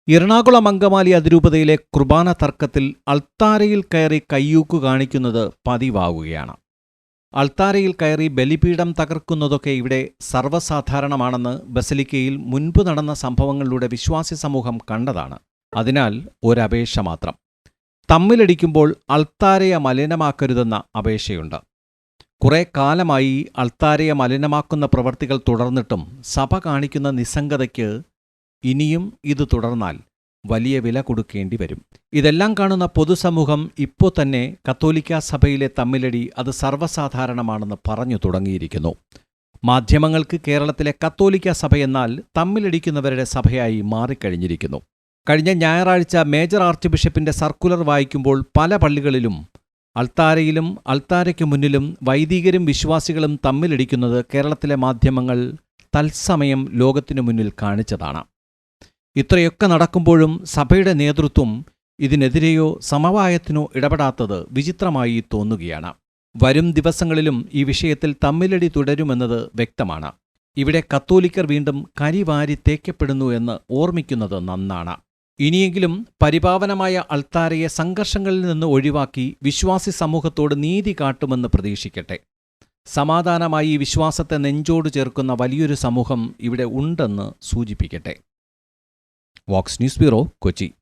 എറണാകുളം അങ്കമാലി അതിരൂപതയിലെ കുർബാന തർക്കത്തിൽ അൾത്താരയിൽ കയറി കയ്യൂക്ക് കാണിക്കുന്നത് പതിവാകുകയാണ്. അൾത്താരയിൽ കയറി ബലിപീഠം തകർക്കുന്നതൊക്കെ ഇവിടെ സർവ്വസാധാരണമാണെന്ന് ബസലിക്കയിൽ മുൻപ് നടന്ന സംഭവങ്ങളിലൂടെ വിശ്വാസി സമൂഹം കണ്ടതാണ്. അതിനാൽ ഒരപേക്ഷ മാത്രം. തമ്മിലടിക്കുമ്പോൾ അൾത്താരയെ മലിനമാക്കരുതെന്ന അപേക്ഷയുണ്ട്. കുറെ കാലമായി അൾത്താരയെ മലിനമാക്കുന്ന പ്രവൃത്തികൾ തുടർന്നിട്ടും സഭ കാണിക്കുന്ന നിസ്സംഗതയ്ക്ക് ഇനിയും ഇത് തുടർന്നാൽ വലിയ വില കൊടുക്കേണ്ടി വരും. ഇതെല്ലാം കാണുന്ന പൊതുസമൂഹം ഇപ്പോൾ തന്നെ കത്തോലിക്കാ സഭയിലെ തമ്മിലടി അത് സർവ്വസാധാരണമാണെന്ന് പറഞ്ഞു തുടങ്ങിയിരിക്കുന്നു. മാധ്യമങ്ങൾക്ക് കേരളത്തിലെ കത്തോലിക്കാ സഭയെന്നാൽ തമ്മിലടിക്കുന്നവരുടെ സഭയായി മാറിക്കഴിഞ്ഞിരിക്കുന്നു. കഴിഞ്ഞ ഞായറാഴ്ച മേജർ ആർച്ച് ബിഷപ്പിന്റെ സർക്കുലർ വായിക്കുമ്പോൾ പല പള്ളികളിലും അൾത്താരയിലും അൾത്താരയ്ക്ക് മുന്നിലും വൈദികരും വിശ്വാസികളും തമ്മിലടിക്കുന്നത് കേരളത്തിലെ മാധ്യമങ്ങൾ തത്സമയം ലോകത്തിനു മുന്നിൽ കാണിച്ചതാണ്. ഇത്രയൊക്കെ നടക്കുമ്പോഴും സഭയുടെ നേതൃത്വം ഇതിനെതിരെയോ സമവായത്തിനോ ഇടപെടാത്തത് വിചിത്രമായി തോന്നുകയാണ്. വരും ദിവസങ്ങളിലും ഈ വിഷയത്തിൽ തമ്മിലടി തുടരുമെന്നത് വ്യക്തമാണ്. ഇവിടെ കത്തോലിക്കർ വീണ്ടും കരിവാരി തേക്കപ്പെടുന്നു എന്ന് ഓർമ്മിക്കുന്നത് നന്നാണ്. ഇനിയെങ്കിലും പരിപാവനമായ അൾത്താരയെ സംഘർഷങ്ങളിൽ നിന്ന് ഒഴിവാക്കി വിശ്വാസി സമൂഹത്തോട് നീതി കാട്ടുമെന്ന് പ്രതീക്ഷിക്കട്ടെ. സമാധാനമായി ഈ വിശ്വാസത്തെ നെഞ്ചോട് ചേർക്കുന്ന വലിയൊരു സമൂഹം ഇവിടെ ഉണ്ടെന്ന് സൂചിപ്പിക്കട്ടെ. Vox News bureau, Kochi.